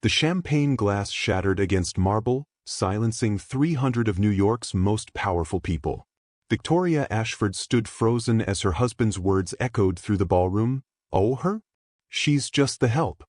The champagne glass shattered against marble, silencing 300 of New York's most powerful people. Victoria Ashford stood frozen as her husband's words echoed through the ballroom. Oh, her? She's just the help.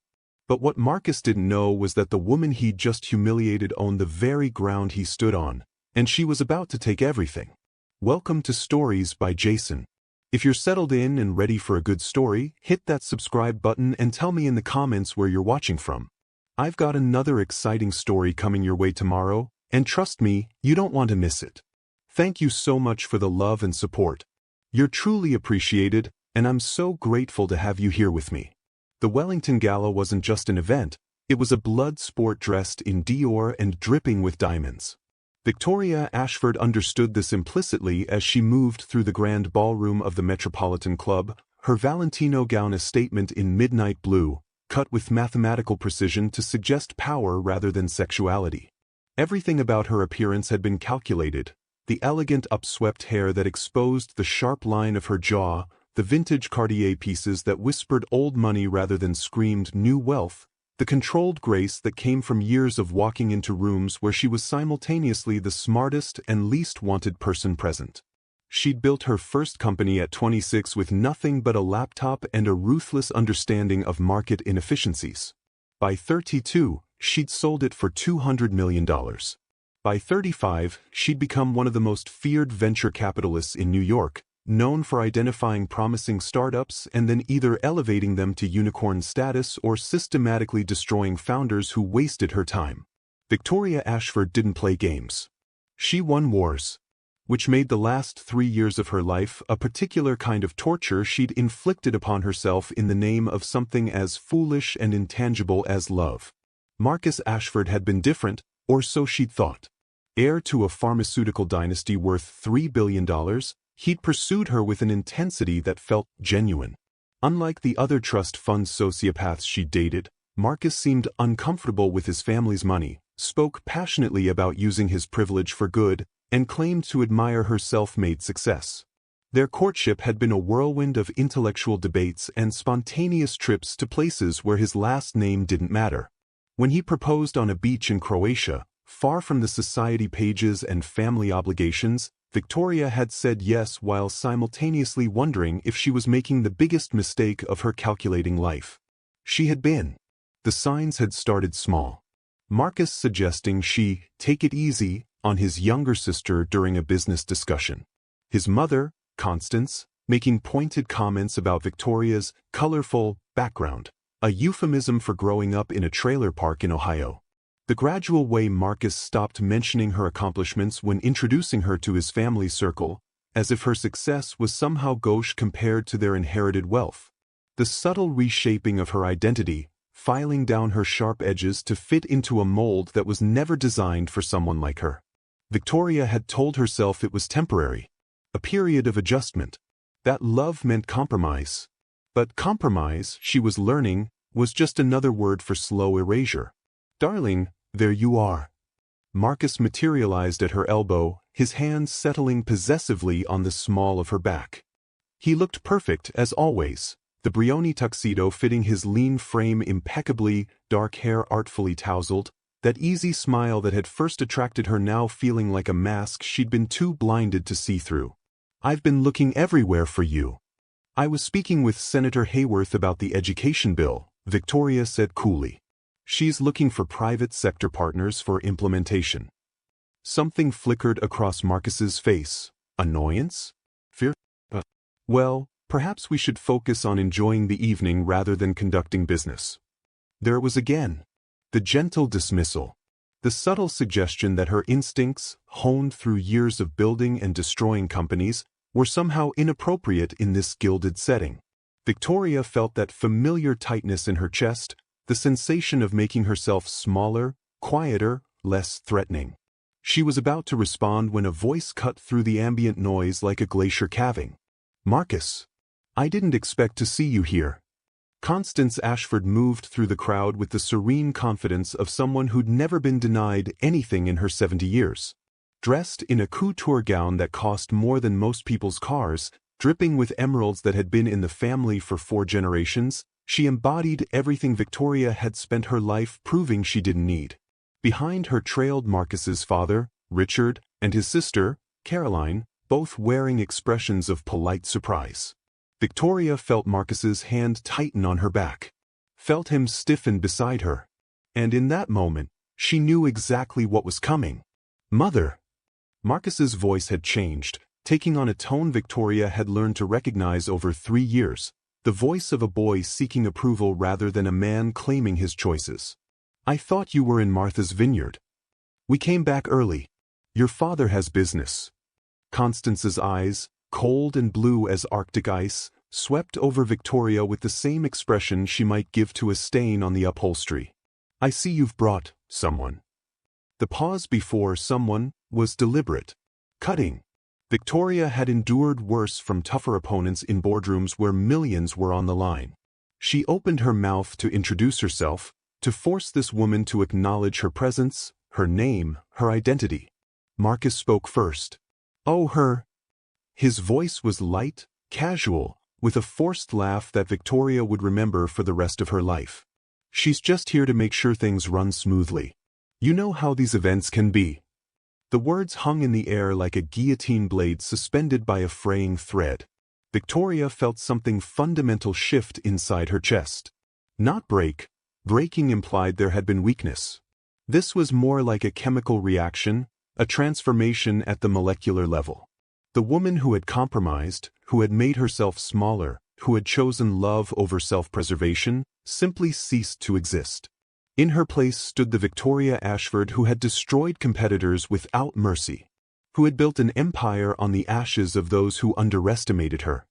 But what Marcus didn't know was that the woman he'd just humiliated owned the very ground he stood on, and she was about to take everything. Welcome to Stories by Jason. If you're settled in and ready for a good story, hit that subscribe button and tell me in the comments where you're watching from. I've got another exciting story coming your way tomorrow, and trust me, you don't want to miss it. Thank you so much for the love and support. You're truly appreciated, and I'm so grateful to have you here with me. The Wellington Gala wasn't just an event, it was a blood sport dressed in Dior and dripping with diamonds. Victoria Ashford understood this implicitly as she moved through the grand ballroom of the Metropolitan Club, her Valentino gown a statement in midnight blue, cut with mathematical precision to suggest power rather than sexuality. Everything about her appearance had been calculated: the elegant upswept hair that exposed the sharp line of her jaw, the vintage Cartier pieces that whispered old money rather than screamed new wealth, the controlled grace that came from years of walking into rooms where she was simultaneously the smartest and least wanted person present. She'd built her first company at 26 with nothing but a laptop and a ruthless understanding of market inefficiencies. By 32, she'd sold it for $200 million. By 35, she'd become one of the most feared venture capitalists in New York, known for identifying promising startups and then either elevating them to unicorn status or systematically destroying founders who wasted her time. Victoria Ashford didn't play games. She won wars, which made the last 3 years of her life a particular kind of torture she'd inflicted upon herself in the name of something as foolish and intangible as love. Marcus Ashford had been different, or so she'd thought. Heir to a pharmaceutical dynasty worth $3 billion, he'd pursued her with an intensity that felt genuine. Unlike the other trust fund sociopaths she'd dated, Marcus seemed uncomfortable with his family's money, spoke passionately about using his privilege for good, and claimed to admire her self-made success. Their courtship had been a whirlwind of intellectual debates and spontaneous trips to places where his last name didn't matter. When he proposed on a beach in Croatia, far from the society pages and family obligations, Victoria had said yes while simultaneously wondering if she was making the biggest mistake of her calculating life. She had been. The signs had started small. Marcus suggesting she take it easy on his younger sister during a business discussion. His mother, Constance, making pointed comments about Victoria's colorful background, a euphemism for growing up in a trailer park in Ohio. The gradual way Marcus stopped mentioning her accomplishments when introducing her to his family circle, as if her success was somehow gauche compared to their inherited wealth. The subtle reshaping of her identity, filing down her sharp edges to fit into a mold that was never designed for someone like her. Victoria had told herself it was temporary, a period of adjustment, that love meant compromise. But compromise, she was learning, was just another word for slow erasure. Darling, there you are. Marcus materialized at her elbow, his hands settling possessively on the small of her back. He looked perfect as always, the Brioni tuxedo fitting his lean frame impeccably, dark hair artfully tousled, that easy smile that had first attracted her now feeling like a mask she'd been too blinded to see through. I've been looking everywhere for you. I was speaking with Senator Hayworth about the education bill, Victoria said coolly. She's looking for private sector partners for implementation. Something flickered across Marcus's face. Annoyance? Fear? Well, perhaps we should focus on enjoying the evening rather than conducting business. There it was again. The gentle dismissal. The subtle suggestion that her instincts, honed through years of building and destroying companies, were somehow inappropriate in this gilded setting. Victoria felt that familiar tightness in her chest, the sensation of making herself smaller, quieter, less threatening. She was about to respond when a voice cut through the ambient noise like a glacier calving. Marcus, I didn't expect to see you here. Constance Ashford moved through the crowd with the serene confidence of someone who'd never been denied anything in her 70 years. Dressed in a couture gown that cost more than most people's cars, dripping with emeralds that had been in the family for 4 generations, She embodied everything Victoria had spent her life proving she didn't need. Behind her trailed Marcus's father, Richard, and his sister, Caroline, both wearing expressions of polite surprise. Victoria felt Marcus's hand tighten on her back, felt him stiffen beside her. And in that moment, she knew exactly what was coming. "Mother!" Marcus's voice had changed, taking on a tone Victoria had learned to recognize over 3 years, the voice of a boy seeking approval rather than a man claiming his choices. "I thought you were in Martha's vineyard. We came back early. Your father has business." Constance's eyes, cold and blue as Arctic ice, swept over Victoria with the same expression she might give to a stain on the upholstery. "I see you've brought someone." The pause before "someone" was deliberate, cutting. Victoria had endured worse from tougher opponents in boardrooms where millions were on the line. She opened her mouth to introduce herself, to force this woman to acknowledge her presence, her name, her identity. Marcus spoke first. "Oh, her." His voice was light, casual, with a forced laugh that Victoria would remember for the rest of her life. "She's just here to make sure things run smoothly. You know how these events can be." The words hung in the air like a guillotine blade suspended by a fraying thread. Victoria felt something fundamental shift inside her chest. Not break. Breaking implied there had been weakness. This was more like a chemical reaction, a transformation at the molecular level. The woman who had compromised, who had made herself smaller, who had chosen love over self-preservation, simply ceased to exist. In her place stood the Victoria Ashford who had destroyed competitors without mercy, who had built an empire on the ashes of those who underestimated her,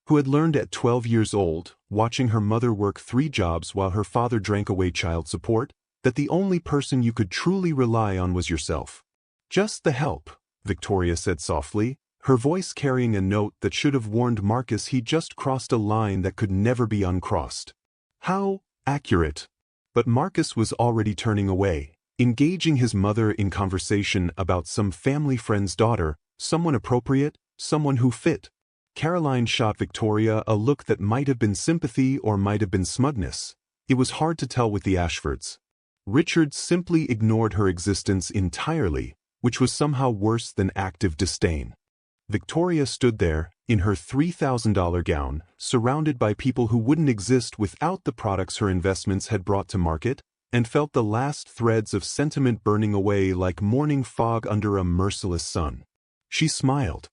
who had learned at 12 years old, watching her mother work 3 jobs while her father drank away child support, that the only person you could truly rely on was yourself. "Just the help," Victoria said softly, her voice carrying a note that should have warned Marcus he'd just crossed a line that could never be uncrossed. How accurate! But Marcus was already turning away, engaging his mother in conversation about some family friend's daughter, someone appropriate, someone who fit. Caroline shot Victoria a look that might have been sympathy or might have been smugness. It was hard to tell with the Ashfords. Richard simply ignored her existence entirely, which was somehow worse than active disdain. Victoria stood there, in her $3,000 gown, surrounded by people who wouldn't exist without the products her investments had brought to market, and felt the last threads of sentiment burning away like morning fog under a merciless sun. She smiled.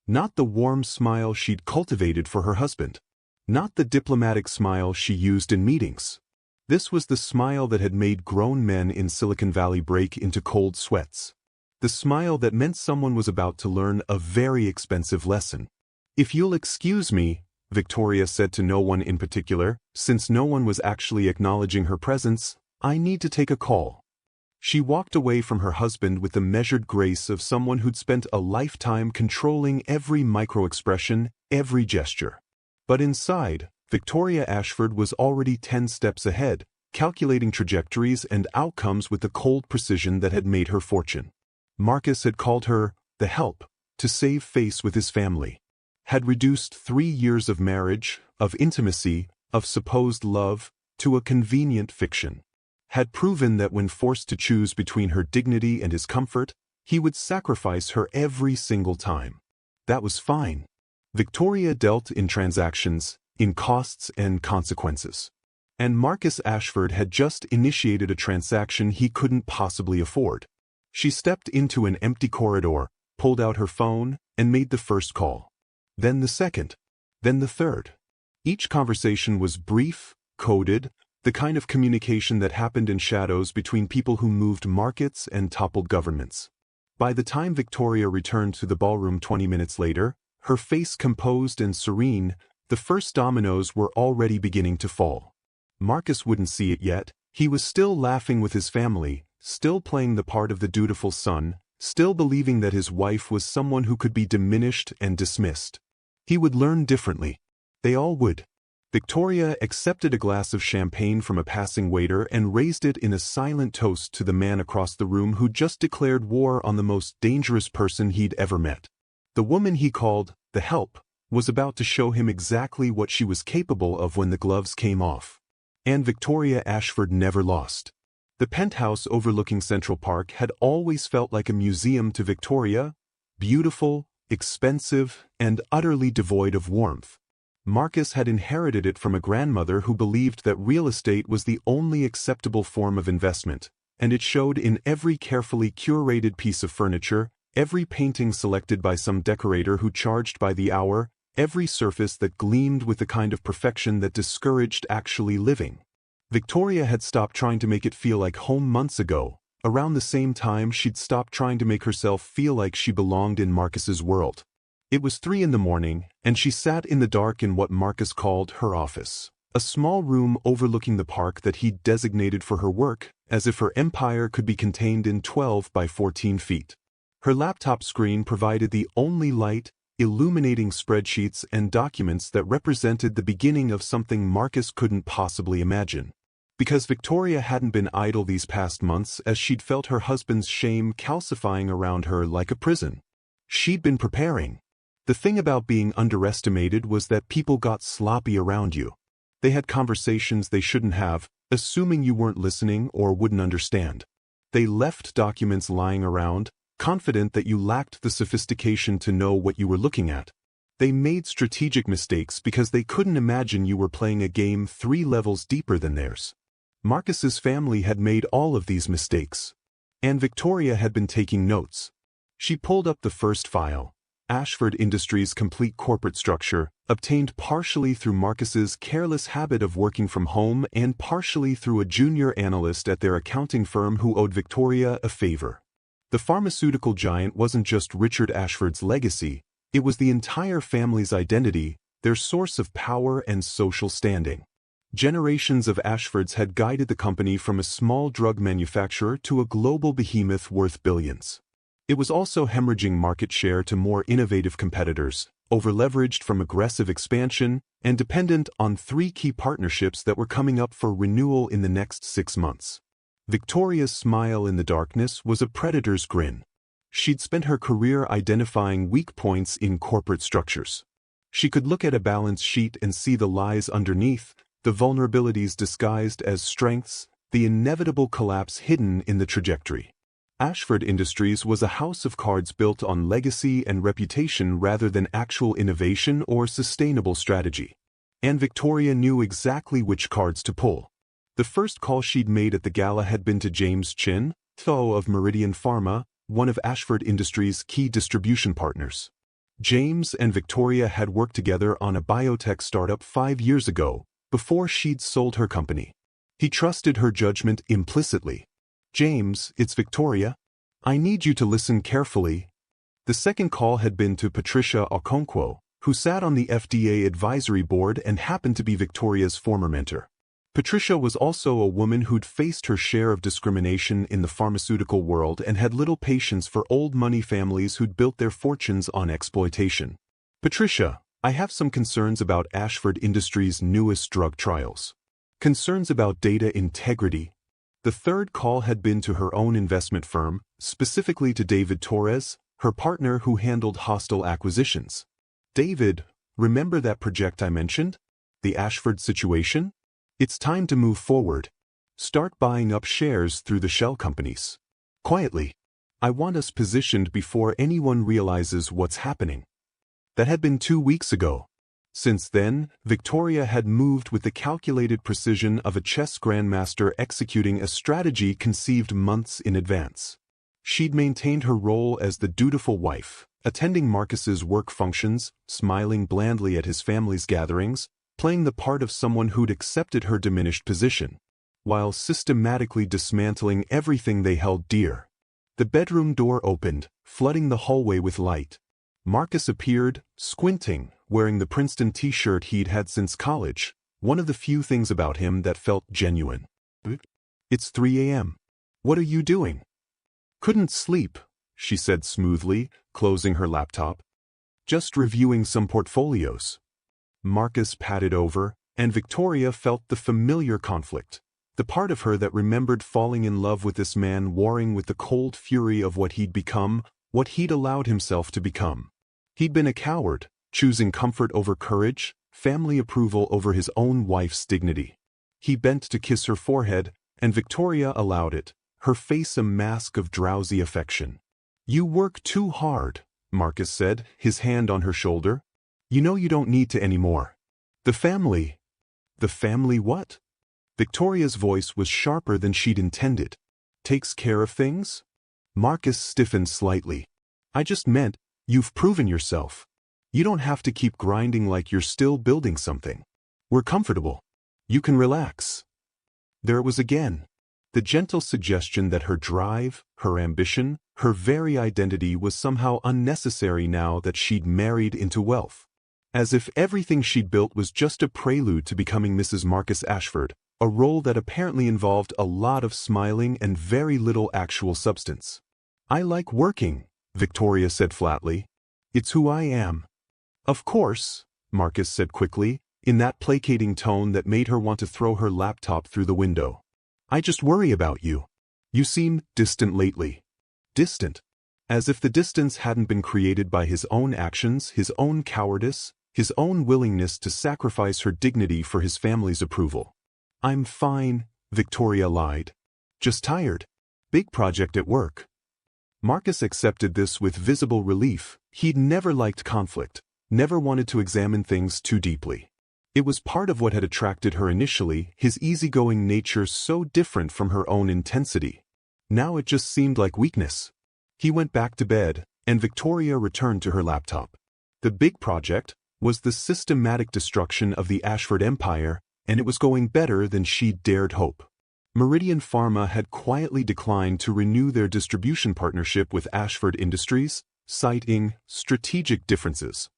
Not the warm smile she'd cultivated for her husband. Not the diplomatic smile she used in meetings. This was the smile that had made grown men in Silicon Valley break into cold sweats. The smile that meant someone was about to learn a very expensive lesson. "If you'll excuse me," Victoria said to no one in particular, since no one was actually acknowledging her presence, "I need to take a call." She walked away from her husband with the measured grace of someone who'd spent a lifetime controlling every micro-expression, every gesture. But inside, Victoria Ashford was already 10 steps ahead, calculating trajectories and outcomes with the cold precision that had made her fortune. Marcus had called her the help to save face with his family, had reduced 3 years of marriage, of intimacy, of supposed love, to a convenient fiction, had proven that when forced to choose between her dignity and his comfort, he would sacrifice her every single time. That was fine. Victoria dealt in transactions, in costs and consequences. And Marcus Ashford had just initiated a transaction he couldn't possibly afford. She stepped into an empty corridor, pulled out her phone, and made the first call. Then the second. Then the third. Each conversation was brief, coded, the kind of communication that happened in shadows between people who moved markets and toppled governments. By the time Victoria returned to the ballroom 20 minutes later, her face composed and serene, the first dominoes were already beginning to fall. Marcus wouldn't see it yet. He was still laughing with his family, still playing the part of the dutiful son, still believing that his wife was someone who could be diminished and dismissed. He would learn differently. They all would. Victoria accepted a glass of champagne from a passing waiter and raised it in a silent toast to the man across the room who'd just declared war on the most dangerous person he'd ever met. The woman he called the help was about to show him exactly what she was capable of when the gloves came off. And Victoria Ashford never lost. The penthouse overlooking Central Park had always felt like a museum to Victoria, beautiful, expensive, and utterly devoid of warmth. Marcus had inherited it from a grandmother who believed that real estate was the only acceptable form of investment, and it showed in every carefully curated piece of furniture, every painting selected by some decorator who charged by the hour, every surface that gleamed with the kind of perfection that discouraged actually living. Victoria had stopped trying to make it feel like home months ago. Around the same time, she'd stopped trying to make herself feel like she belonged in Marcus's world. It was 3 in the morning, and she sat in the dark in what Marcus called her office, a small room overlooking the park that he'd designated for her work, as if her empire could be contained in 12 by 14 feet. Her laptop screen provided the only light, illuminating spreadsheets and documents that represented the beginning of something Marcus couldn't possibly imagine. Because Victoria hadn't been idle these past months, as she'd felt her husband's shame calcifying around her like a prison. She'd been preparing. The thing about being underestimated was that people got sloppy around you. They had conversations they shouldn't have, assuming you weren't listening or wouldn't understand. They left documents lying around, confident that you lacked the sophistication to know what you were looking at. They made strategic mistakes because they couldn't imagine you were playing a game 3 levels deeper than theirs. Marcus's family had made all of these mistakes. And Victoria had been taking notes. She pulled up the first file, Ashford Industries' complete corporate structure, obtained partially through Marcus's careless habit of working from home and partially through a junior analyst at their accounting firm who owed Victoria a favor. The pharmaceutical giant wasn't just Richard Ashford's legacy, it was the entire family's identity, their source of power and social standing. Generations of Ashfords had guided the company from a small drug manufacturer to a global behemoth worth billions. It was also hemorrhaging market share to more innovative competitors, overleveraged from aggressive expansion, and dependent on 3 key partnerships that were coming up for renewal in the next 6 months. Victoria's smile in the darkness was a predator's grin. She'd spent her career identifying weak points in corporate structures. She could look at a balance sheet and see the lies underneath, the vulnerabilities disguised as strengths, the inevitable collapse hidden in the trajectory. Ashford Industries was a house of cards built on legacy and reputation rather than actual innovation or sustainable strategy. And Victoria knew exactly which cards to pull. The first call she'd made at the gala had been to James Chen, CEO of Meridian Pharma, one of Ashford Industries' key distribution partners. James and Victoria had worked together on a biotech startup 5 years ago, before she'd sold her company. He trusted her judgment implicitly. "James, it's Victoria. I need you to listen carefully." The second call had been to Patricia Okonkwo, who sat on the FDA advisory board and happened to be Victoria's former mentor. Patricia was also a woman who'd faced her share of discrimination in the pharmaceutical world and had little patience for old money families who'd built their fortunes on exploitation. "Patricia, I have some concerns about Ashford Industries' newest drug trials. Concerns about data integrity." The third call had been to her own investment firm, specifically to David Torres, her partner who handled hostile acquisitions. "David, remember that project I mentioned? The Ashford situation? It's time to move forward. Start buying up shares through the shell companies. Quietly. I want us positioned before anyone realizes what's happening." That had been 2 weeks ago. Since then, Victoria had moved with the calculated precision of a chess grandmaster executing a strategy conceived months in advance. She'd maintained her role as the dutiful wife, attending Marcus's work functions, smiling blandly at his family's gatherings, playing the part of someone who'd accepted her diminished position, while systematically dismantling everything they held dear. The bedroom door opened, flooding the hallway with light. Marcus appeared, squinting, wearing the Princeton t-shirt he'd had since college, one of the few things about him that felt genuine. "It's 3 a.m. What are you doing?" "Couldn't sleep," she said smoothly, closing her laptop. "Just reviewing some portfolios." Marcus patted over, and Victoria felt the familiar conflict, the part of her that remembered falling in love with this man warring with the cold fury of what he'd become, what he'd allowed himself to become. He'd been a coward, choosing comfort over courage, family approval over his own wife's dignity. He bent to kiss her forehead, and Victoria allowed it, her face a mask of drowsy affection. "You work too hard," Marcus said, his hand on her shoulder. "You know you don't need to anymore. The family." "The family what?" Victoria's voice was sharper than she'd intended. "Takes care of things?" Marcus stiffened slightly. "I just meant, you've proven yourself. You don't have to keep grinding like you're still building something. We're comfortable. You can relax." There it was again. The gentle suggestion that her drive, her ambition, her very identity was somehow unnecessary now that she'd married into wealth. As if everything she'd built was just a prelude to becoming Mrs. Marcus Ashford, a role that apparently involved a lot of smiling and very little actual substance. "I like working," Victoria said flatly. "It's who I am." "Of course," Marcus said quickly, in that placating tone that made her want to throw her laptop through the window. "I just worry about you. You seem distant lately." Distant? As if the distance hadn't been created by his own actions, his own cowardice, his own willingness to sacrifice her dignity for his family's approval. "I'm fine," Victoria lied. "Just tired. Big project at work." Marcus accepted this with visible relief. He'd never liked conflict, never wanted to examine things too deeply. It was part of what had attracted her initially, his easygoing nature so different from her own intensity. Now it just seemed like weakness. He went back to bed, and Victoria returned to her laptop. The big project was the systematic destruction of the Ashford empire, and it was going better than she'd dared hope. Meridian Pharma had quietly declined to renew their distribution partnership with Ashford Industries, citing strategic differences.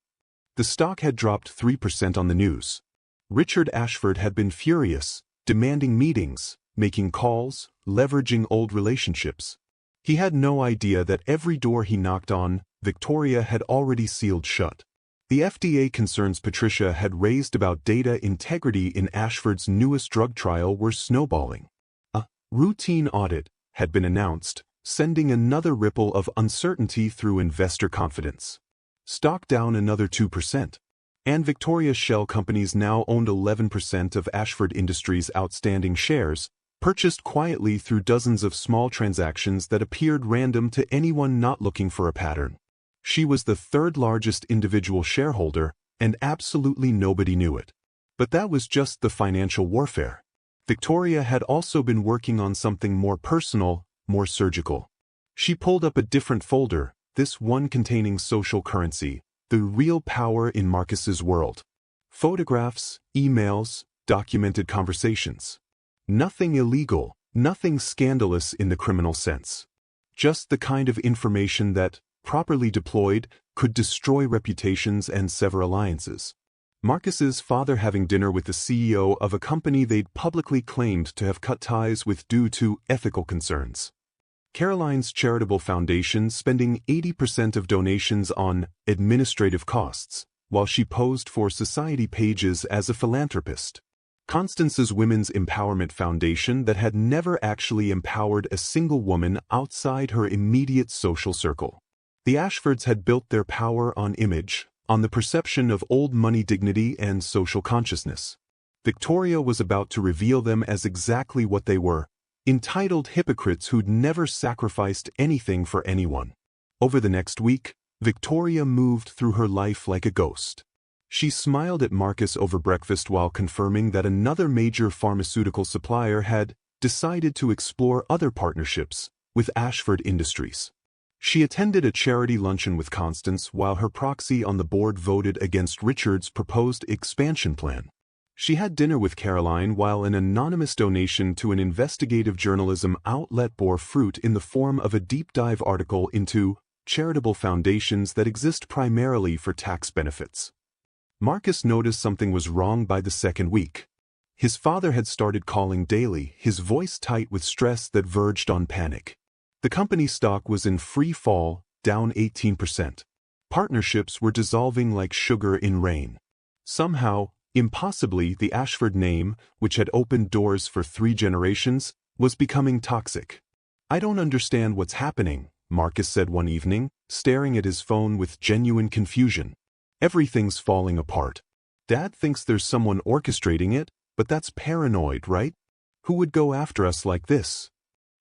The stock had dropped 3% on the news. Richard Ashford had been furious, demanding meetings, making calls, leveraging old relationships. He had no idea that every door he knocked on, Victoria had already sealed shut. The FDA concerns Patricia had raised about data integrity in Ashford's newest drug trial were snowballing. A routine audit had been announced, sending another ripple of uncertainty through investor confidence. Stock down another 2%. And Victoria's shell companies now owned 11% of Ashford Industries' outstanding shares, purchased quietly through dozens of small transactions that appeared random to anyone not looking for a pattern. She was the third largest individual shareholder, and absolutely nobody knew it. But that was just the financial warfare. Victoria had also been working on something more personal, more surgical. She pulled up a different folder, this one containing social currency, the real power in Marcus's world. Photographs, emails, documented conversations. Nothing illegal, nothing scandalous in the criminal sense. Just the kind of information that, properly deployed, could destroy reputations and sever alliances. Marcus's father having dinner with the CEO of a company they'd publicly claimed to have cut ties with due to ethical concerns. Caroline's charitable foundation spending 80% of donations on administrative costs, while she posed for society pages as a philanthropist. Constance's Women's Empowerment Foundation that had never actually empowered a single woman outside her immediate social circle. The Ashfords had built their power on image, on the perception of old money dignity and social consciousness. Victoria was about to reveal them as exactly what they were, entitled hypocrites who'd never sacrificed anything for anyone. Over the next week, Victoria moved through her life like a ghost. She smiled at Marcus over breakfast while confirming that another major pharmaceutical supplier had decided to explore other partnerships with Ashford Industries. She attended a charity luncheon with Constance while her proxy on the board voted against Richard's proposed expansion plan. She had dinner with Caroline while an anonymous donation to an investigative journalism outlet bore fruit in the form of a deep dive article into charitable foundations that exist primarily for tax benefits. Marcus noticed something was wrong by the second week. His father had started calling daily, his voice tight with stress that verged on panic. The company stock was in free fall, down 18%. Partnerships were dissolving like sugar in rain. Somehow, impossibly, the Ashford name, which had opened doors for 3 generations, was becoming toxic. "I don't understand what's happening," Marcus said one evening, staring at his phone with genuine confusion. Everything's falling apart. Dad thinks there's someone orchestrating it, but that's paranoid, right? Who would go after us like this?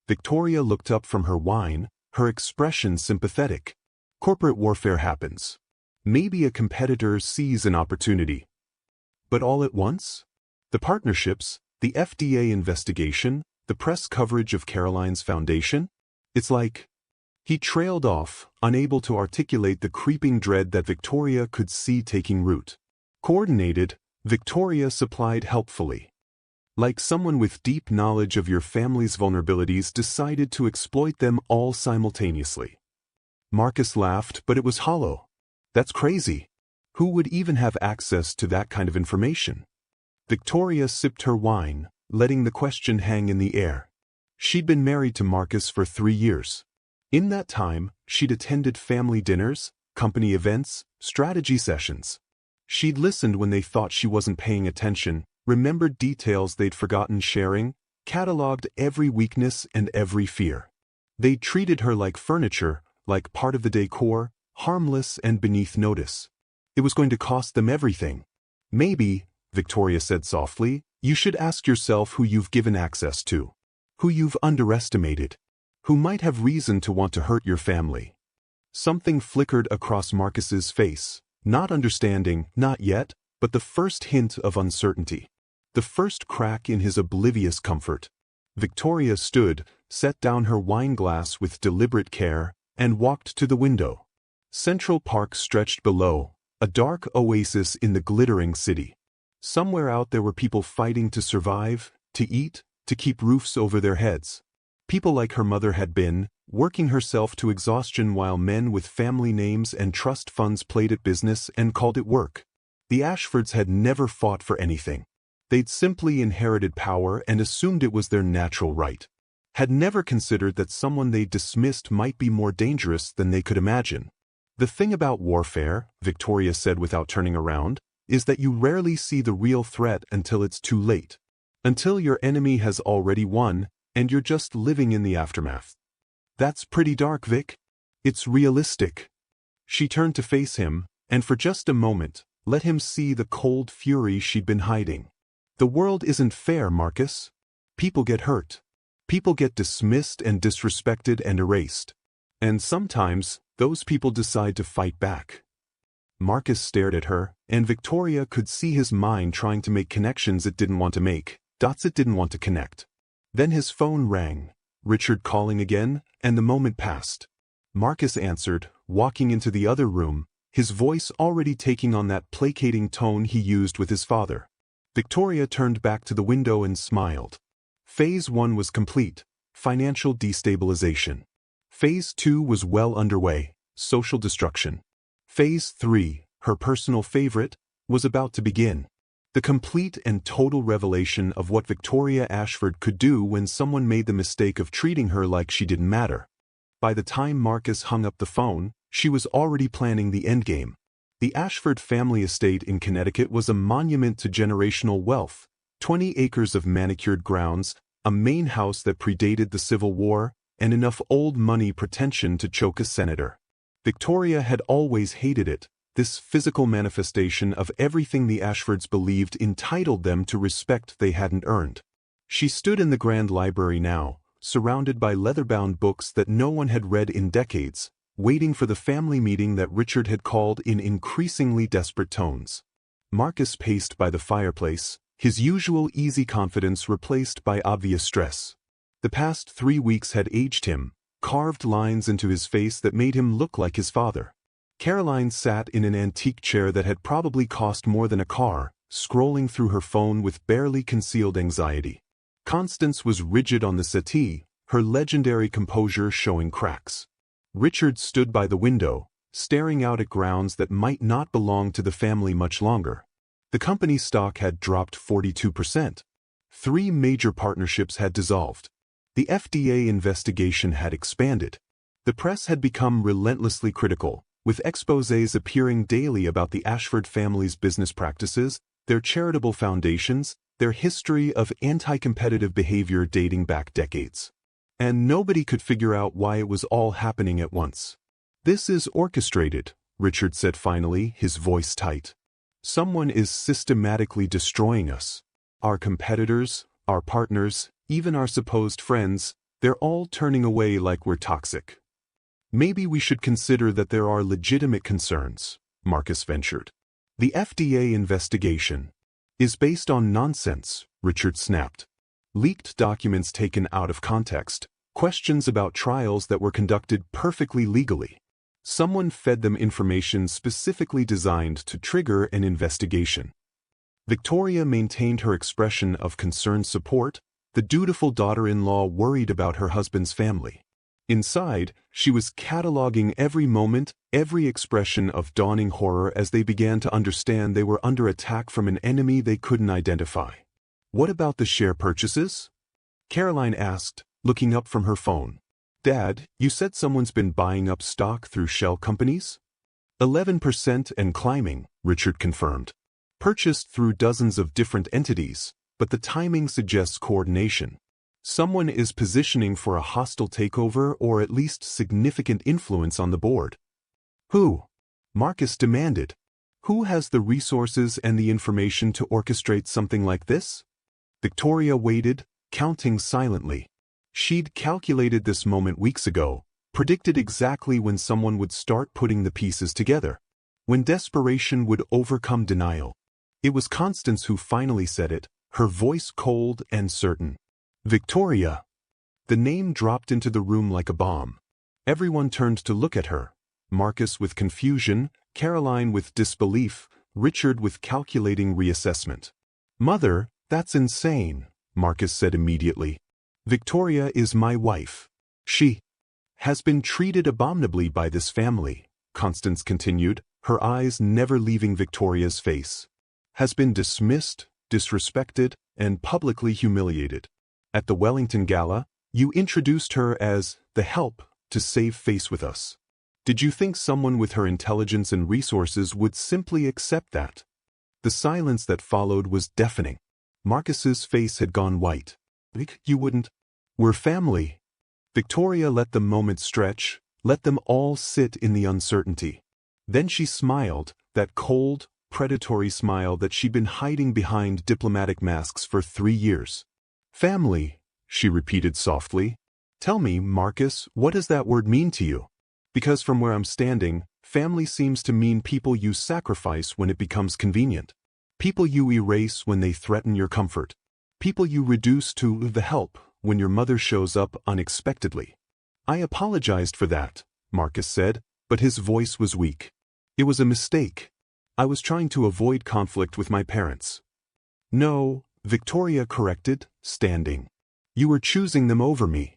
Victoria looked up from her wine, her expression sympathetic. Corporate warfare happens. Maybe a competitor sees an opportunity. But all at once? The partnerships, the FDA investigation, the press coverage of Caroline's foundation? It's like... He trailed off, unable to articulate the creeping dread that Victoria could see taking root. Coordinated, Victoria supplied helpfully. Like someone with deep knowledge of your family's vulnerabilities decided to exploit them all simultaneously. Marcus laughed, but it was hollow. That's crazy. Who would even have access to that kind of information? Victoria sipped her wine, letting the question hang in the air. She'd been married to Marcus for 3 years. In that time, she'd attended family dinners, company events, strategy sessions. She'd listened when they thought she wasn't paying attention, remembered details they'd forgotten sharing, cataloged every weakness and every fear. They'd treated her like furniture, like part of the decor, harmless and beneath notice. It was going to cost them everything. Maybe, Victoria said softly, you should ask yourself who you've given access to. Who you've underestimated. Who might have reason to want to hurt your family. Something flickered across Marcus's face, not understanding, not yet, but the first hint of uncertainty. The first crack in his oblivious comfort. Victoria stood, set down her wine glass with deliberate care, and walked to the window. Central Park stretched below, a dark oasis in the glittering city. Somewhere out there were people fighting to survive, to eat, to keep roofs over their heads. People like her mother had been, working herself to exhaustion while men with family names and trust funds played at business and called it work. The Ashfords had never fought for anything. They'd simply inherited power and assumed it was their natural right. Had never considered that someone they dismissed might be more dangerous than they could imagine. The thing about warfare, Victoria said without turning around, is that you rarely see the real threat until it's too late. Until your enemy has already won, and you're just living in the aftermath. That's pretty dark, Vic. It's realistic. She turned to face him, and for just a moment, let him see the cold fury she'd been hiding. The world isn't fair, Marcus. People get hurt. People get dismissed and disrespected and erased. And sometimes, those people decide to fight back. Marcus stared at her, and Victoria could see his mind trying to make connections it didn't want to make, dots it didn't want to connect. Then his phone rang, Richard calling again, and the moment passed. Marcus answered, walking into the other room, his voice already taking on that placating tone he used with his father. Victoria turned back to the window and smiled. Phase 1 was complete, financial destabilization. Phase 2 was well underway, social destruction. Phase 3, her personal favorite, was about to begin. The complete and total revelation of what Victoria Ashford could do when someone made the mistake of treating her like she didn't matter. By the time Marcus hung up the phone, she was already planning the endgame. The Ashford family estate in Connecticut was a monument to generational wealth, 20 acres of manicured grounds, a main house that predated the Civil War, and enough old money pretension to choke a senator. Victoria had always hated it, this physical manifestation of everything the Ashfords believed entitled them to respect they hadn't earned. She stood in the Grand Library now, surrounded by leather-bound books that no one had read in decades, waiting for the family meeting that Richard had called in increasingly desperate tones. Marcus paced by the fireplace, his usual easy confidence replaced by obvious stress. The past 3 weeks had aged him, carved lines into his face that made him look like his father. Caroline sat in an antique chair that had probably cost more than a car, scrolling through her phone with barely concealed anxiety. Constance was rigid on the settee, her legendary composure showing cracks. Richard stood by the window, staring out at grounds that might not belong to the family much longer. The company's stock had dropped 42%. 3 major partnerships had dissolved. The FDA investigation had expanded. The press had become relentlessly critical, with exposés appearing daily about the Ashford family's business practices, their charitable foundations, their history of anti-competitive behavior dating back decades. And nobody could figure out why it was all happening at once. "This is orchestrated," Richard said finally, his voice tight. Someone is systematically destroying us. Our competitors, our partners, even our supposed friends, they're all turning away like we're toxic. Maybe we should consider that there are legitimate concerns, Marcus ventured. The FDA investigation is based on nonsense, Richard snapped. Leaked documents taken out of context, questions about trials that were conducted perfectly legally. Someone fed them information specifically designed to trigger an investigation. Victoria maintained her expression of concerned support, the dutiful daughter-in-law worried about her husband's family. Inside, she was cataloging every moment, every expression of dawning horror as they began to understand they were under attack from an enemy they couldn't identify. What about the share purchases? Caroline asked, looking up from her phone. Dad, you said someone's been buying up stock through shell companies? 11% and climbing, Richard confirmed. Purchased through dozens of different entities, but the timing suggests coordination. Someone is positioning for a hostile takeover or at least significant influence on the board. Who? Marcus demanded. Who has the resources and the information to orchestrate something like this? Victoria waited, counting silently. She'd calculated this moment weeks ago, predicted exactly when someone would start putting the pieces together, when desperation would overcome denial. It was Constance who finally said it, her voice cold and certain. Victoria. The name dropped into the room like a bomb. Everyone turned to look at her. Marcus with confusion, Caroline with disbelief, Richard with calculating reassessment. Mother, that's insane, Marcus said immediately. Victoria is my wife. She has been treated abominably by this family, Constance continued, her eyes never leaving Victoria's face. Has been dismissed, disrespected, and publicly humiliated. At the Wellington Gala, you introduced her as the help to save face with us. Did you think someone with her intelligence and resources would simply accept that? The silence that followed was deafening. Marcus's face had gone white. You wouldn't. We're family. Victoria let the moment stretch, let them all sit in the uncertainty. Then she smiled, that cold, predatory smile that she'd been hiding behind diplomatic masks for 3 years. Family, she repeated softly. Tell me, Marcus, what does that word mean to you? Because from where I'm standing, family seems to mean people you sacrifice when it becomes convenient. People you erase when they threaten your comfort. People you reduce to the help when your mother shows up unexpectedly. I apologized for that, Marcus said, but his voice was weak. It was a mistake. I was trying to avoid conflict with my parents. No, Victoria corrected, standing. You were choosing them over me.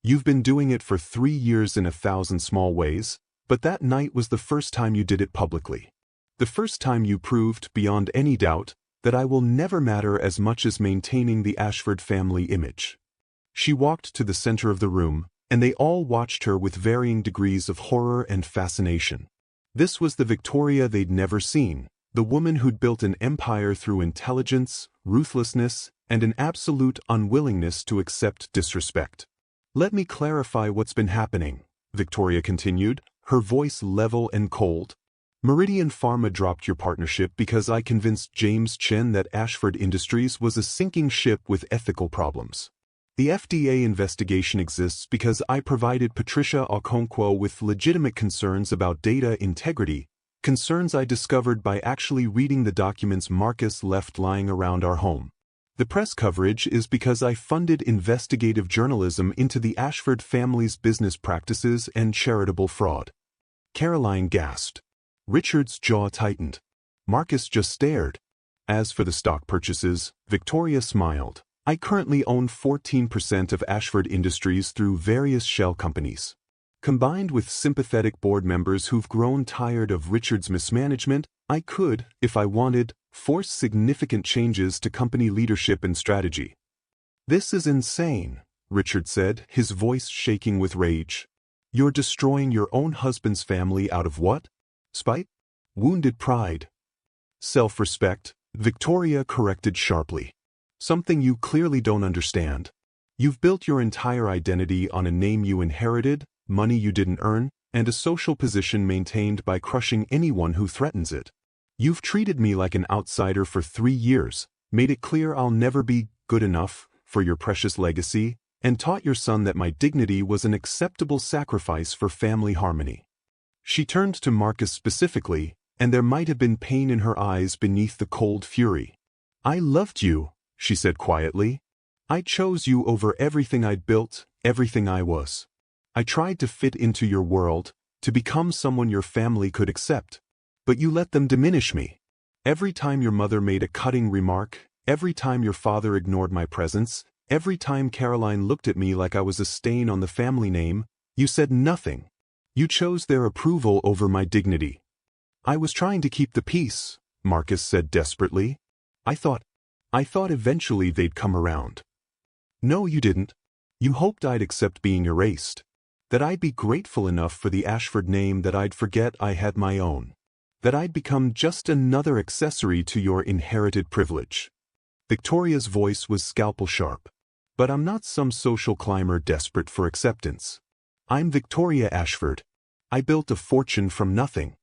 You've been doing it for 3 years in 1,000 small ways, but that night was the first time you did it publicly. The first time you proved, beyond any doubt, that I will never matter as much as maintaining the Ashford family image. She walked to the center of the room, and they all watched her with varying degrees of horror and fascination. This was the Victoria they'd never seen, the woman who'd built an empire through intelligence, ruthlessness, and an absolute unwillingness to accept disrespect. Let me clarify what's been happening, Victoria continued, her voice level and cold. Meridian Pharma dropped your partnership because I convinced James Chen that Ashford Industries was a sinking ship with ethical problems. The FDA investigation exists because I provided Patricia Okonkwo with legitimate concerns about data integrity, concerns I discovered by actually reading the documents Marcus left lying around our home. The press coverage is because I funded investigative journalism into the Ashford family's business practices and charitable fraud. Caroline gasped. Richard's jaw tightened. Marcus just stared. As for the stock purchases, Victoria smiled. I currently own 14% of Ashford Industries through various shell companies. Combined with sympathetic board members who've grown tired of Richard's mismanagement, I could, if I wanted, force significant changes to company leadership and strategy. This is insane, Richard said, his voice shaking with rage. You're destroying your own husband's family out of what? Spite? Wounded pride? Self-respect, Victoria corrected sharply. Something you clearly don't understand. You've built your entire identity on a name you inherited, money you didn't earn, and a social position maintained by crushing anyone who threatens it. You've treated me like an outsider for 3 years, made it clear I'll never be good enough for your precious legacy, and taught your son that my dignity was an acceptable sacrifice for family harmony. She turned to Marcus specifically, and there might have been pain in her eyes beneath the cold fury. I loved you, she said quietly. I chose you over everything I'd built, everything I was. I tried to fit into your world, to become someone your family could accept. But you let them diminish me. Every time your mother made a cutting remark, every time your father ignored my presence, every time Caroline looked at me like I was a stain on the family name, you said nothing. You chose their approval over my dignity. I was trying to keep the peace, Marcus said desperately. I thought eventually they'd come around. No, you didn't. You hoped I'd accept being erased. That I'd be grateful enough for the Ashford name that I'd forget I had my own. That I'd become just another accessory to your inherited privilege. Victoria's voice was scalpel sharp. But I'm not some social climber desperate for acceptance. I'm Victoria Ashford. I built a fortune from nothing.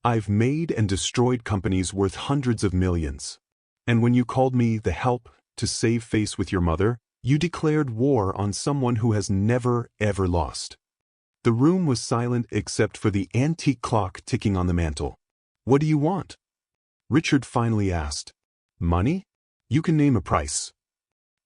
I've made and destroyed companies worth hundreds of millions. And when you called me the help to save face with your mother, you declared war on someone who has never, ever lost. The room was silent except for the antique clock ticking on the mantel. What do you want? Richard finally asked. Money? You can name a price.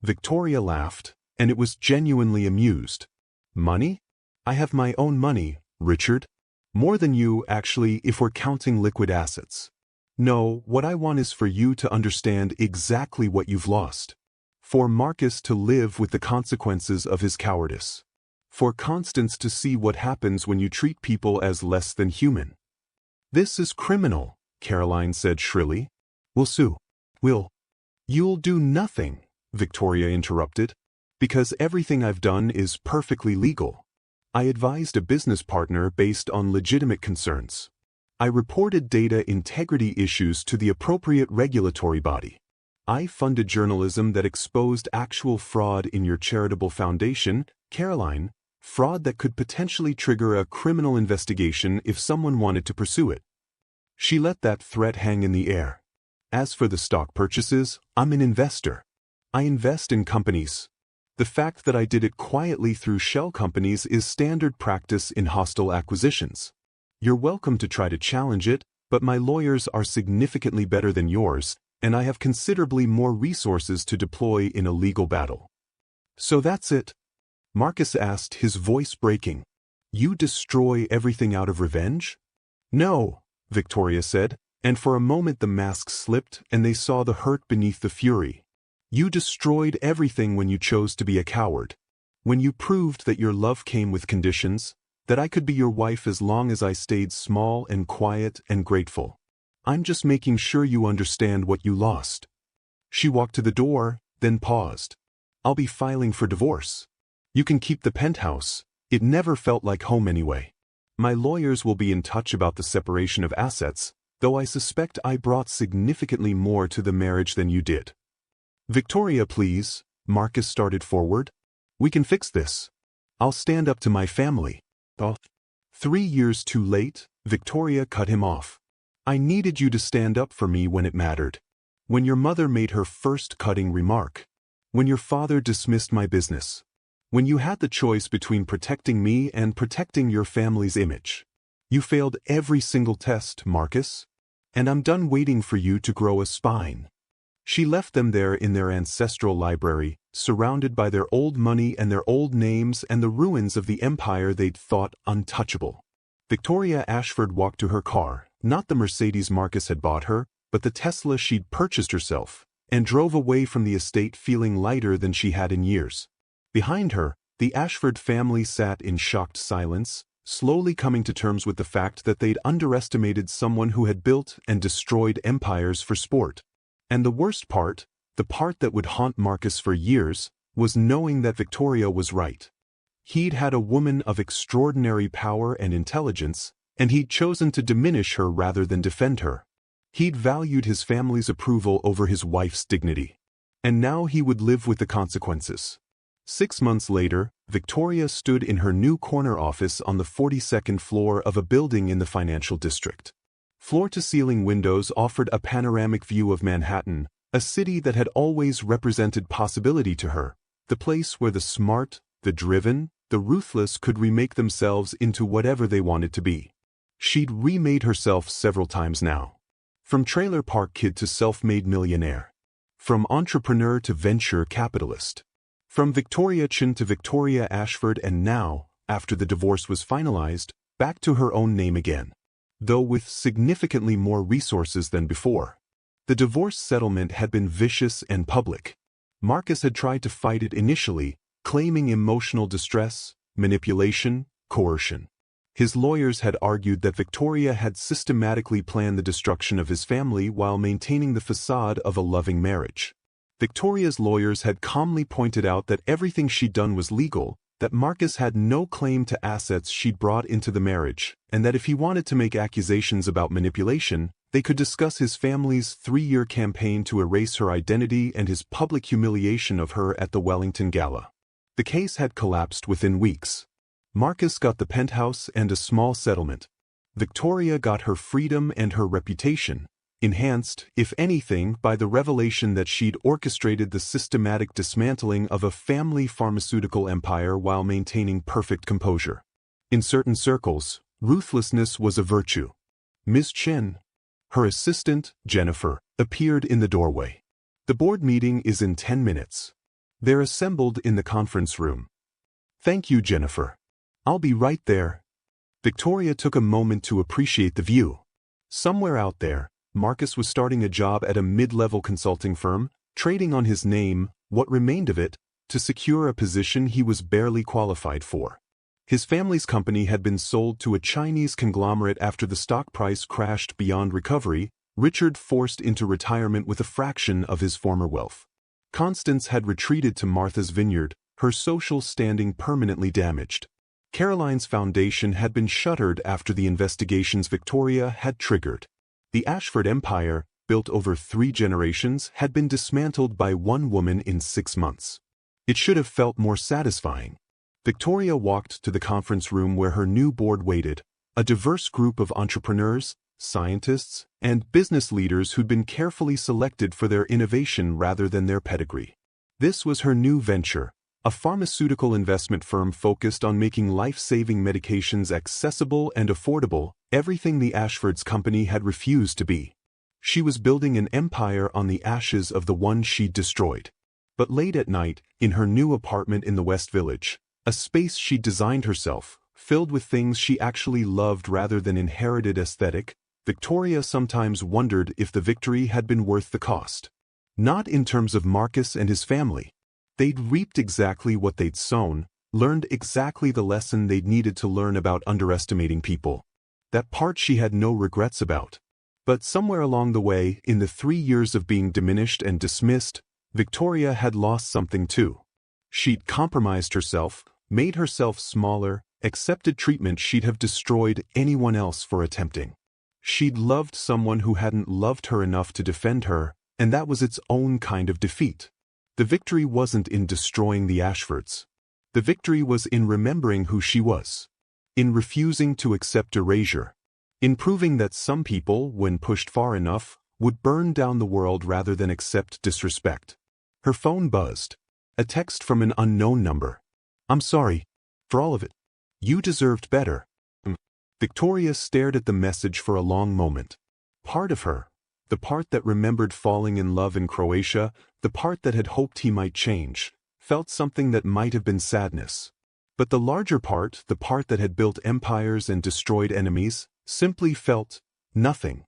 Victoria laughed, and it was genuinely amused. Money? I have my own money, Richard. More than you, actually, if we're counting liquid assets. No, what I want is for you to understand exactly what you've lost. For Marcus to live with the consequences of his cowardice. For Constance to see what happens when you treat people as less than human. This is criminal, Caroline said shrilly. We'll sue. You'll do nothing, Victoria interrupted. Because everything I've done is perfectly legal. I advised a business partner based on legitimate concerns. I reported data integrity issues to the appropriate regulatory body. I funded journalism that exposed actual fraud in your charitable foundation, Caroline, fraud that could potentially trigger a criminal investigation if someone wanted to pursue it. She let that threat hang in the air. As for the stock purchases, I'm an investor. I invest in companies. The fact that I did it quietly through shell companies is standard practice in hostile acquisitions. You're welcome to try to challenge it, but my lawyers are significantly better than yours, and I have considerably more resources to deploy in a legal battle. So that's it? Marcus asked, his voice breaking. You destroy everything out of revenge? No, Victoria said, and for a moment the mask slipped and they saw the hurt beneath the fury. You destroyed everything when you chose to be a coward. When you proved that your love came with conditions, that I could be your wife as long as I stayed small and quiet and grateful. I'm just making sure you understand what you lost. She walked to the door, then paused. I'll be filing for divorce. You can keep the penthouse. It never felt like home anyway. My lawyers will be in touch about the separation of assets, though I suspect I brought significantly more to the marriage than you did. Victoria, please, Marcus started forward. We can fix this. I'll stand up to my family. 3 years too late, Victoria cut him off. I needed you to stand up for me when it mattered. When your mother made her first cutting remark. When your father dismissed my business. When you had the choice between protecting me and protecting your family's image. You failed every single test, Marcus. And I'm done waiting for you to grow a spine. She left them there in their ancestral library, surrounded by their old money and their old names and the ruins of the empire they'd thought untouchable. Victoria Ashford walked to her car, not the Mercedes Marcus had bought her, but the Tesla she'd purchased herself, and drove away from the estate feeling lighter than she had in years. Behind her, the Ashford family sat in shocked silence, slowly coming to terms with the fact that they'd underestimated someone who had built and destroyed empires for sport. And the worst part, the part that would haunt Marcus for years, was knowing that Victoria was right. He'd had a woman of extraordinary power and intelligence, and he'd chosen to diminish her rather than defend her. He'd valued his family's approval over his wife's dignity. And now he would live with the consequences. 6 months later, Victoria stood in her new corner office on the 42nd floor of a building in the financial district. Floor-to-ceiling windows offered a panoramic view of Manhattan, a city that had always represented possibility to her, the place where the smart, the driven, the ruthless could remake themselves into whatever they wanted to be. She'd remade herself several times now. From trailer park kid to self-made millionaire. From entrepreneur to venture capitalist. From Victoria Chen to Victoria Ashford, and now, after the divorce was finalized, back to her own name again. Though with significantly more resources than before. The divorce settlement had been vicious and public. Marcus had tried to fight it initially, claiming emotional distress, manipulation, coercion. His lawyers had argued that Victoria had systematically planned the destruction of his family while maintaining the facade of a loving marriage. Victoria's lawyers had calmly pointed out that everything she'd done was legal, that Marcus had no claim to assets she'd brought into the marriage, and that if he wanted to make accusations about manipulation, they could discuss his family's 3-year campaign to erase her identity and his public humiliation of her at the Wellington Gala. The case had collapsed within weeks. Marcus got the penthouse and a small settlement. Victoria got her freedom and her reputation, enhanced, if anything, by the revelation that she'd orchestrated the systematic dismantling of a family pharmaceutical empire while maintaining perfect composure. In certain circles, ruthlessness was a virtue. Ms. Chen, her assistant, Jennifer, appeared in the doorway. The board meeting is in 10 minutes. They're assembled in the conference room. Thank you, Jennifer. I'll be right there. Victoria took a moment to appreciate the view. Somewhere out there, Marcus was starting a job at a mid-level consulting firm, trading on his name, what remained of it, to secure a position he was barely qualified for. His family's company had been sold to a Chinese conglomerate after the stock price crashed beyond recovery, Richard forced into retirement with a fraction of his former wealth. Constance had retreated to Martha's Vineyard, her social standing permanently damaged. Caroline's foundation had been shuttered after the investigations Victoria had triggered. The Ashford empire, built over 3 generations, had been dismantled by one woman in 6 months. It should have felt more satisfying. Victoria walked to the conference room where her new board waited, a diverse group of entrepreneurs, scientists, and business leaders who'd been carefully selected for their innovation rather than their pedigree. This was her new venture, a pharmaceutical investment firm focused on making life-saving medications accessible and affordable, everything the Ashford's company had refused to be. She was building an empire on the ashes of the one she'd destroyed. But late at night, in her new apartment in the West Village, a space she'd designed herself, filled with things she actually loved rather than inherited aesthetic, Victoria sometimes wondered if the victory had been worth the cost. Not in terms of Marcus and his family. They'd reaped exactly what they'd sown, learned exactly the lesson they'd needed to learn about underestimating people. That part she had no regrets about. But somewhere along the way, in the 3 years of being diminished and dismissed, Victoria had lost something too. She'd compromised herself, made herself smaller, accepted treatment she'd have destroyed anyone else for attempting. She'd loved someone who hadn't loved her enough to defend her, and that was its own kind of defeat. The victory wasn't in destroying the Ashfords. The victory was in remembering who she was. In refusing to accept erasure. In proving that some people, when pushed far enough, would burn down the world rather than accept disrespect. Her phone buzzed. A text from an unknown number. "I'm sorry. For all of it. You deserved better." Victoria stared at the message for a long moment. Part of her, the part that remembered falling in love in Croatia, the part that had hoped he might change, felt something that might have been sadness. But the larger part, the part that had built empires and destroyed enemies, simply felt nothing.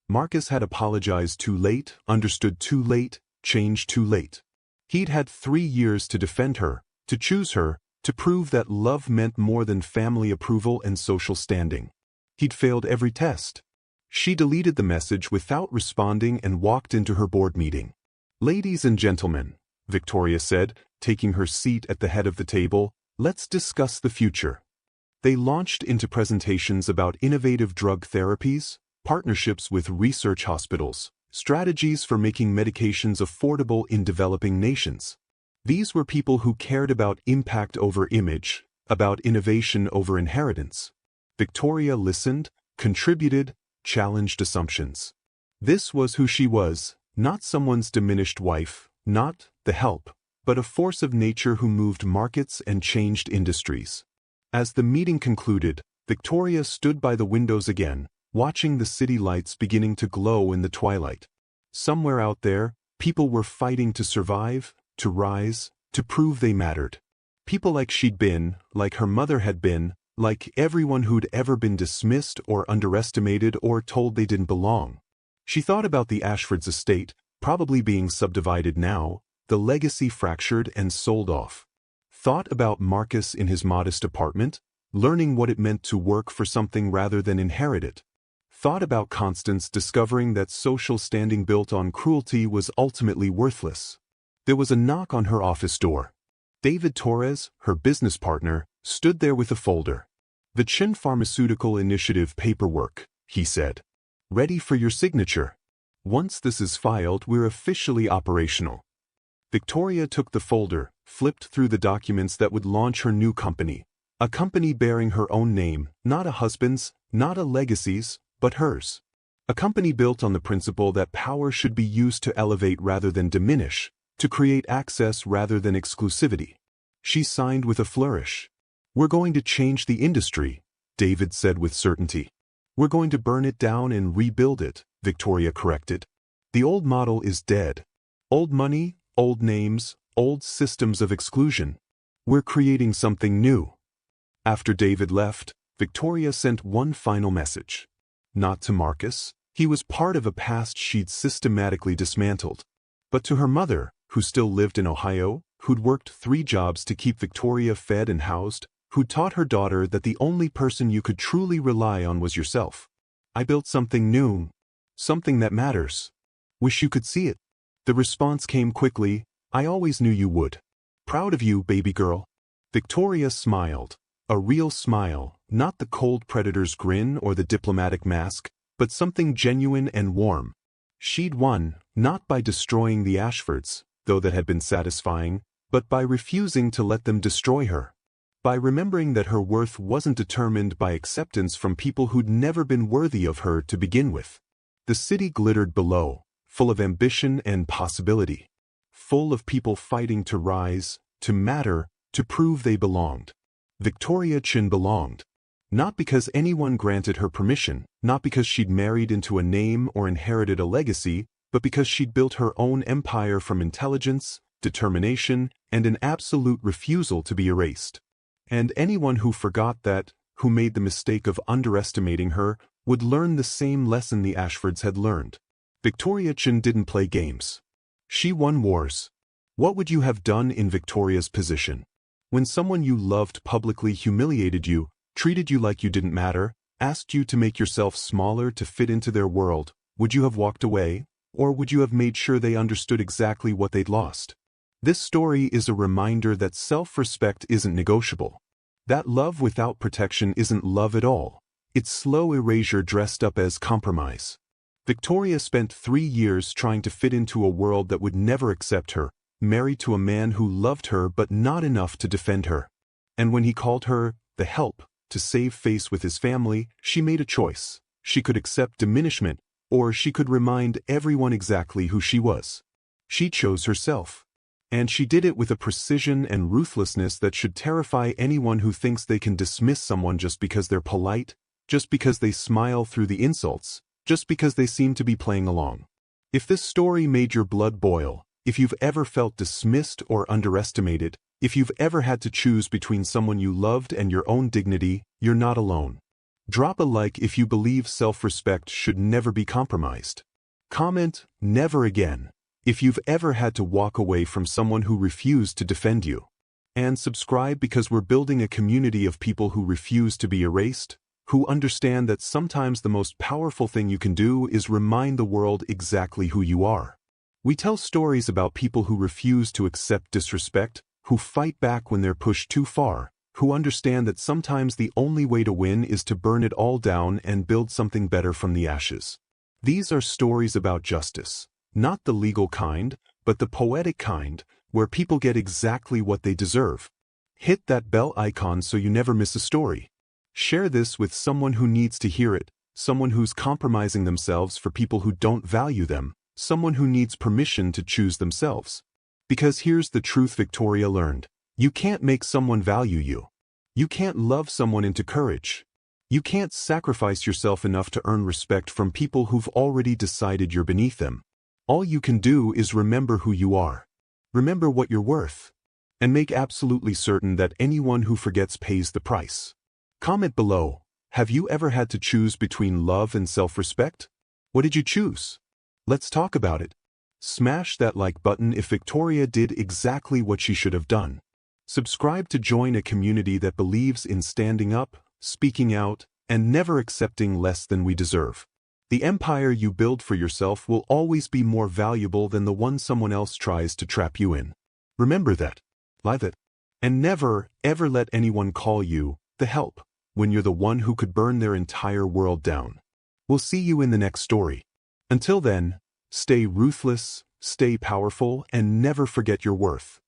Marcus had apologized too late, understood too late, changed too late. He'd had 3 years to defend her, to choose her, to prove that love meant more than family approval and social standing. He'd failed every test. She deleted the message without responding and walked into her board meeting. "Ladies and gentlemen," Victoria said, taking her seat at the head of the table, "let's discuss the future." They launched into presentations about innovative drug therapies, partnerships with research hospitals, strategies for making medications affordable in developing nations. These were people who cared about impact over image, about innovation over inheritance. Victoria listened, contributed, challenged assumptions. This was who she was, not someone's diminished wife, not the help, but a force of nature who moved markets and changed industries. As the meeting concluded, Victoria stood by the windows again, watching the city lights beginning to glow in the twilight. Somewhere out there, people were fighting to survive, to rise, to prove they mattered. People like she'd been, like her mother had been, like everyone who'd ever been dismissed or underestimated or told they didn't belong. She thought about the Ashfords' estate, probably being subdivided now, the legacy fractured and sold off. Thought about Marcus in his modest apartment, learning what it meant to work for something rather than inherit it. Thought about Constance discovering that social standing built on cruelty was ultimately worthless. There was a knock on her office door. David Torres, her business partner, stood there with a folder. "The Chen Pharmaceutical Initiative paperwork," he said. "Ready for your signature. Once this is filed, we're officially operational." Victoria took the folder, flipped through the documents that would launch her new company. A company bearing her own name, not a husband's, not a legacy's, but hers. A company built on the principle that power should be used to elevate rather than diminish, to create access rather than exclusivity. She signed with a flourish. "We're going to change the industry," David said with certainty. "We're going to burn it down and rebuild it," Victoria corrected. "The old model is dead. Old money, old names, old systems of exclusion. We're creating something new." After David left, Victoria sent one final message. Not to Marcus, he was part of a past she'd systematically dismantled. But to her mother, who still lived in Ohio, who'd worked 3 jobs to keep Victoria fed and housed, who taught her daughter that the only person you could truly rely on was yourself. "I built something new. Something that matters. Wish you could see it." The response came quickly. "I always knew you would. Proud of you, baby girl." Victoria smiled. A real smile, not the cold predator's grin or the diplomatic mask, but something genuine and warm. She'd won, not by destroying the Ashfords, though that had been satisfying, but by refusing to let them destroy her. By remembering that her worth wasn't determined by acceptance from people who'd never been worthy of her to begin with. The city glittered below, full of ambition and possibility. Full of people fighting to rise, to matter, to prove they belonged. Victoria Chen belonged. Not because anyone granted her permission, not because she'd married into a name or inherited a legacy, but because she'd built her own empire from intelligence, determination, and an absolute refusal to be erased. And anyone who forgot that, who made the mistake of underestimating her, would learn the same lesson the Ashfords had learned. Victoria Chen didn't play games. She won wars. What would you have done in Victoria's position? When someone you loved publicly humiliated you, treated you like you didn't matter, asked you to make yourself smaller to fit into their world, would you have walked away, or would you have made sure they understood exactly what they'd lost? This story is a reminder that self-respect isn't negotiable. That love without protection isn't love at all. It's slow erasure dressed up as compromise. Victoria spent 3 years trying to fit into a world that would never accept her, married to a man who loved her but not enough to defend her. And when he called her the help to save face with his family, she made a choice. She could accept diminishment, or she could remind everyone exactly who she was. She chose herself. And she did it with a precision and ruthlessness that should terrify anyone who thinks they can dismiss someone just because they're polite, just because they smile through the insults, just because they seem to be playing along. If this story made your blood boil, if you've ever felt dismissed or underestimated, if you've ever had to choose between someone you loved and your own dignity, you're not alone. Drop a like if you believe self-respect should never be compromised. Comment, "Never again," if you've ever had to walk away from someone who refused to defend you. And subscribe because we're building a community of people who refuse to be erased, who understand that sometimes the most powerful thing you can do is remind the world exactly who you are. We tell stories about people who refuse to accept disrespect, who fight back when they're pushed too far, who understand that sometimes the only way to win is to burn it all down and build something better from the ashes. These are stories about justice, not the legal kind, but the poetic kind, where people get exactly what they deserve. Hit that bell icon so you never miss a story. Share this with someone who needs to hear it, someone who's compromising themselves for people who don't value them, someone who needs permission to choose themselves. Because here's the truth Victoria learned. You can't make someone value you. You can't love someone into courage. You can't sacrifice yourself enough to earn respect from people who've already decided you're beneath them. All you can do is remember who you are. Remember what you're worth. And make absolutely certain that anyone who forgets pays the price. Comment below. Have you ever had to choose between love and self-respect? What did you choose? Let's talk about it. Smash that like button if Victoria did exactly what she should have done. Subscribe to join a community that believes in standing up, speaking out, and never accepting less than we deserve. The empire you build for yourself will always be more valuable than the one someone else tries to trap you in. Remember that. Live it. And never, ever let anyone call you the help when you're the one who could burn their entire world down. We'll see you in the next story. Until then, stay ruthless, stay powerful, and never forget your worth.